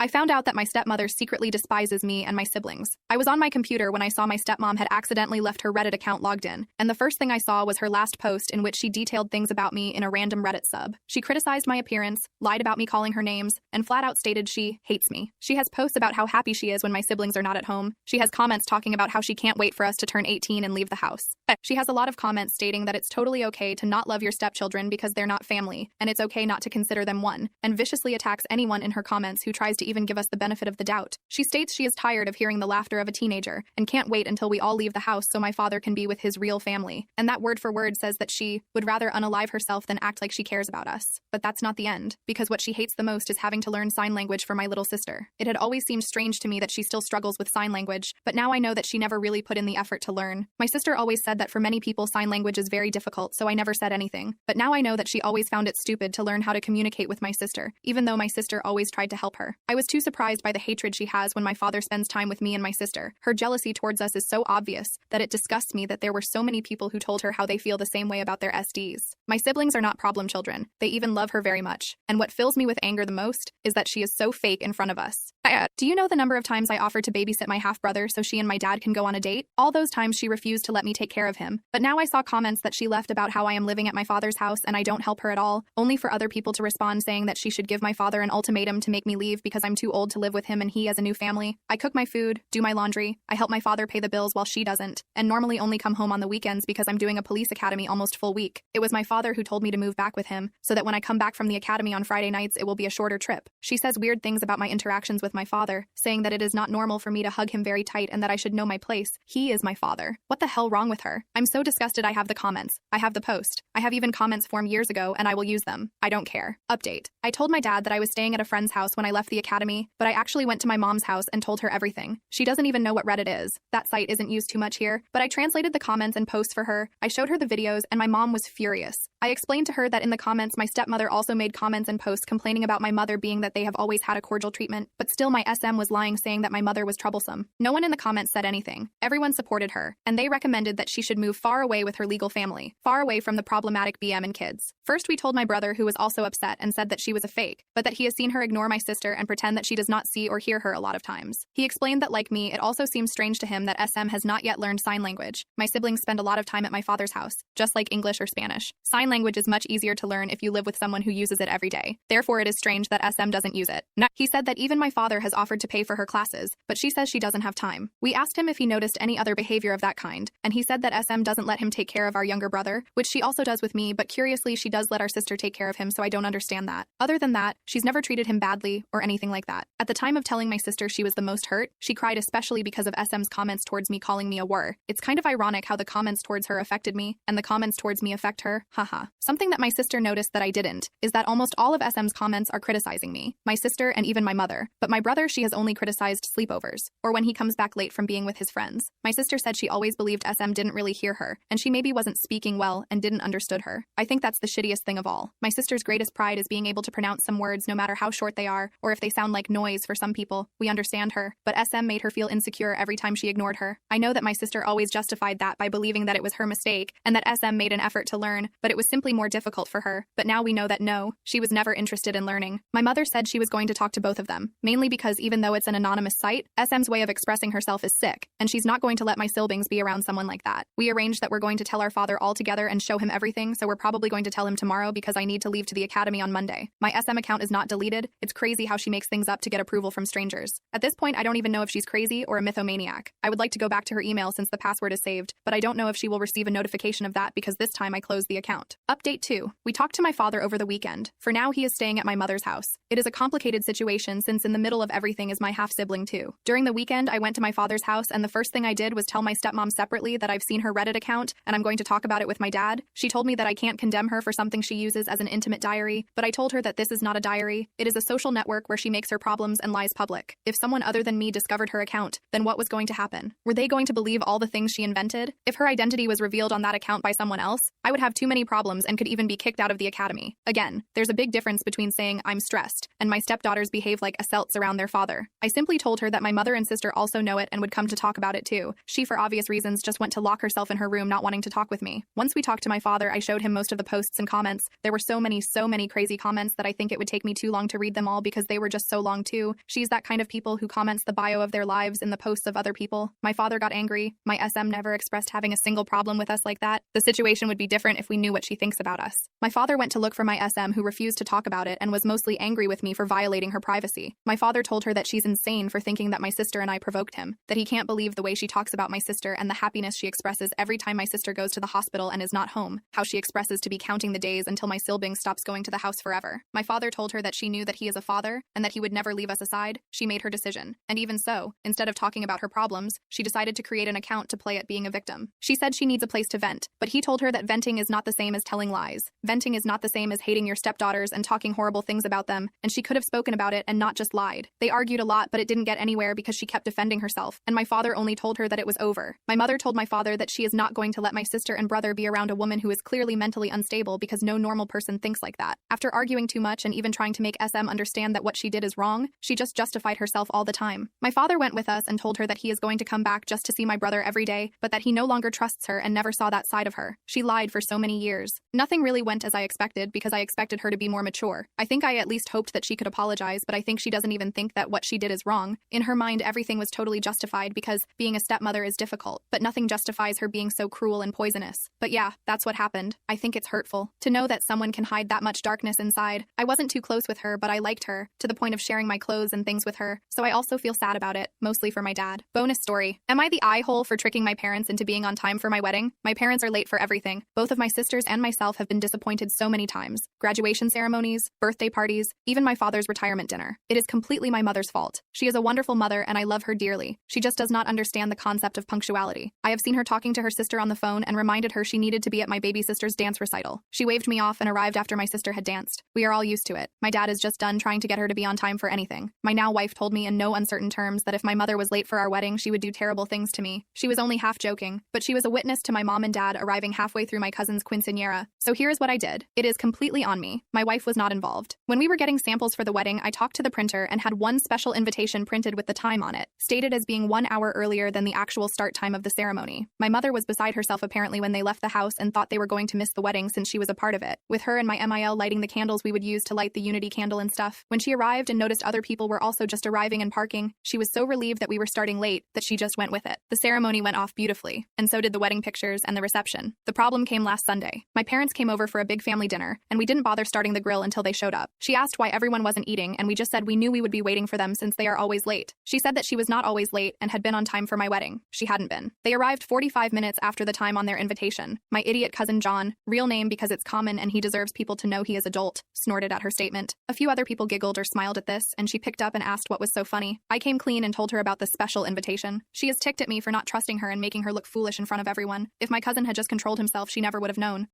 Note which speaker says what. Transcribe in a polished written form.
Speaker 1: I found out that my stepmother secretly despises me and my siblings. I was on my computer when I saw my stepmom had accidentally left her Reddit account logged in, and the first thing I saw was her last post in which she detailed things about me in a random Reddit sub. She criticized my appearance, lied about me calling her names, and flat out stated she hates me. She has posts about how happy she is when my siblings are not at home. She has comments talking about how she can't wait for us to turn 18 and leave the house. She has a lot of comments stating that it's totally okay to not love your stepchildren because they're not family, and it's okay not to consider them one, and viciously attacks anyone in her comments who tries to even give us the benefit of the doubt. She states she is tired of hearing the laughter of a teenager and can't wait until we all leave the house so my father can be with his real family. And that word for word says that she would rather unalive herself than act like she cares about us. But that's not the end, because what she hates the most is having to learn sign language for my little sister. It had always seemed strange to me that she still struggles with sign language, but now I know that she never really put in the effort to learn. My sister always said that for many people sign language is very difficult, so I never said anything. But now I know that she always found it stupid to learn how to communicate with my sister, even though my sister always tried to help her. I was too surprised by the hatred she has when my father spends time with me and my sister. Her jealousy towards us is so obvious that it disgusts me that there were so many people who told her how they feel the same way about their SDs. My siblings are not problem children. They even love her very much. And what fills me with anger the most is that she is so fake in front of us. Do you know the number of times I offered to babysit my half-brother so she and my dad can go on a date? All those times she refused to let me take care of him. But now I saw comments that she left about how I am living at my father's house and I don't help her at all, only for other people to respond saying that she should give my father an ultimatum to make me leave because I'm too old to live with him and he has a new family. I cook my food, do my laundry, I help my father pay the bills while she doesn't, and normally only come home on the weekends because I'm doing a police academy almost full week. It was my father who told me to move back with him, so that when I come back from the academy on Friday nights it will be a shorter trip. She says weird things about my interactions with my father, saying that it is not normal for me to hug him very tight and that I should know my place. He is my father. What the hell wrong with her? I'm so disgusted. I have the comments. I have the post. I have even comments formed years ago and I will use them. I don't care. Update. I told my dad that I was staying at a friend's house when I left the academy, but I actually went to my mom's house and told her everything. She doesn't even know what Reddit is. That site isn't used too much here, but I translated the comments and posts for her. I showed her the videos and my mom was furious. I explained to her that in the comments my stepmother also made comments and posts complaining about my mother being that they have always had a cordial treatment, but still my SM was lying saying that my mother was troublesome. No one in the comments said anything. Everyone supported her, and they recommended that she should move far away with her legal family, far away from the problematic BM and kids. First we told my brother, who was also upset and said that she was a fake, but that he has seen her ignore my sister and pretend that she does not see or hear her a lot of times. He explained that like me, it also seems strange to him that SM has not yet learned sign language. My siblings spend a lot of time at my father's house, just like English or Spanish. Sign language is much easier to learn if you live with someone who uses it every day. Therefore, it is strange that SM doesn't use it. He said that even my father has offered to pay for her classes, but she says she doesn't have time. We asked him if he noticed any other behavior of that kind, and he said that SM doesn't let him take care of our younger brother, which she also does with me, but curiously she does let our sister take care of him, so I don't understand that. Other than that, she's never treated him badly or anything like that. At the time of telling my sister she was the most hurt, she cried especially because of SM's comments towards me calling me a whore. It's kind of ironic how the comments towards her affected me, and the comments towards me affect her, haha. Something that my sister noticed that I didn't, is that almost all of SM's comments are criticizing me, my sister, and even my mother. But my brother, she has only criticized sleepovers, or when he comes back late from being with his friends. My sister said she always believed SM didn't really hear her, and she maybe wasn't speaking well and didn't understood her. I think that's the shittiest thing of all. My sister's greatest pride is being able to pronounce some words no matter how short they are, or if they sound like noise for some people. We understand her, but SM made her feel insecure every time she ignored her. I know that my sister always justified that by believing that it was her mistake, and that SM made an effort to learn, but it was simply more difficult for her. But now we know that no, she was never interested in learning. My mother said she was going to talk to both of them, mainly because even though it's an anonymous site, SM's way of expressing herself is sick, and she's not going to let my siblings be around someone like that. We arranged that we're going to tell our father all together and show him everything, so we're probably going to tell him tomorrow because I need to leave to the academy on Monday. My SM account is not deleted. It's crazy how she makes things up to get approval from strangers. At this point, I don't even know if she's crazy or a mythomaniac. I would like to go back to her email since the password is saved, but I don't know if she will receive a notification of that because this time I closed the account. Update 2. We talked to my father over the weekend. For now, he is staying at my mother's house. It is a complicated situation since in the middle of everything is my half-sibling too. During the weekend, I went to my father's house and the first thing I did was tell my stepmom separately that I've seen her Reddit account and I'm going to talk about it with my dad. She told me that I can't condemn her for something she uses as an intimate diary, but I told her that this is not a diary. It is a social network where she makes her problems and lies public. If someone other than me discovered her account, then what was going to happen? Were they going to believe all the things she invented? If her identity was revealed on that account by someone else, I would have too many problems problems and could even be kicked out of the academy. Again, there's a big difference between saying I'm stressed and my stepdaughters behave like adults around their father. I simply told her that my mother and sister also know it and would come to talk about it too. She, for obvious reasons, just went to lock herself in her room, not wanting to talk with me. Once we talked to my father, I showed him most of the posts and comments. There were so many crazy comments that I think it would take me too long to read them all because they were just so long too. She's that kind of people who comments the bio of their lives in the posts of other people. My father got angry. My SM never expressed having a single problem with us like that. The situation would be different if we knew what she thinks about us. My father went to look for my SM, who refused to talk about it and was mostly angry with me for violating her privacy. My father told her that she's insane for thinking that my sister and I provoked him, that he can't believe the way she talks about my sister and the happiness she expresses every time my sister goes to the hospital and is not home, how she expresses to be counting the days until my sibling stops going to the house forever. My father told her that she knew that he is a father and that he would never leave us aside. She made her decision. And even so, instead of talking about her problems, she decided to create an account to play at being a victim. She said she needs a place to vent, but he told her that venting is not the same as telling lies. Venting is not the same as hating your stepdaughters and talking horrible things about them, and she could have spoken about it and not just lied. They argued a lot, but it didn't get anywhere because she kept defending herself, and my father only told her that it was over. My mother told my father that she is not going to let my sister and brother be around a woman who is clearly mentally unstable because no normal person thinks like that. After arguing too much and even trying to make SM understand that what she did is wrong, she just justified herself all the time. My father went with us and told her that he is going to come back just to see my brother every day, but that he no longer trusts her and never saw that side of her. She lied for so many years. Nothing really went as I expected because I expected her to be more mature. I think I at least hoped that she could apologize, but I think she doesn't even think that what she did is wrong. In her mind, everything was totally justified because being a stepmother is difficult, but nothing justifies her being so cruel and poisonous. But yeah, that's what happened. I think it's hurtful to know that someone can hide that much darkness inside. I wasn't too close with her, but I liked her, to the point of sharing my clothes and things with her, so I also feel sad about it, mostly for my dad. Bonus story. Am I the eye-hole for tricking my parents into being on time for my wedding? My parents are late for everything. Both of my sisters and myself have been disappointed so many times. Graduation ceremonies, birthday parties, even my father's retirement dinner. It is completely my mother's fault. She is a wonderful mother and I love her dearly. She just does not understand the concept of punctuality. I have seen her talking to her sister on the phone and reminded her she needed to be at my baby sister's dance recital. She waved me off and arrived after my sister had danced. We are all used to it. My dad is just done trying to get her to be on time for anything. My now wife told me in no uncertain terms that if my mother was late for our wedding, she would do terrible things to me. She was only half joking, but she was a witness to my mom and dad arriving halfway through my cousin's quinceañera. So here is what I did. It is completely on me. My wife was not involved. When we were getting samples for the wedding, I talked to the printer and had one special invitation printed with the time on it, stated as being 1 hour earlier than the actual start time of the ceremony. My mother was beside herself apparently when they left the house and thought they were going to miss the wedding since she was a part of it, with her and my MIL lighting the candles we would use to light the unity candle and stuff. When she arrived and noticed other people were also just arriving and parking, she was so relieved that we were starting late that she just went with it. The ceremony went off beautifully, and so did the wedding pictures and the reception. The problem came last Sunday. My parents came over for a big family dinner, and we didn't bother starting the grill until they showed up. She asked why everyone wasn't eating, and we just said we knew we would be waiting for them since they are always late. She said that she was not always late and had been on time for my wedding. She hadn't been. They arrived 45 minutes after the time on their invitation. My idiot cousin John, real name because it's common and he deserves people to know he is adult, snorted at her statement. A few other people giggled or smiled at this, and she picked up and asked what was so funny. I came clean and told her about the special invitation. She is ticked at me for not trusting her and making her look foolish in front of everyone. If my cousin had just controlled himself, she never would have known.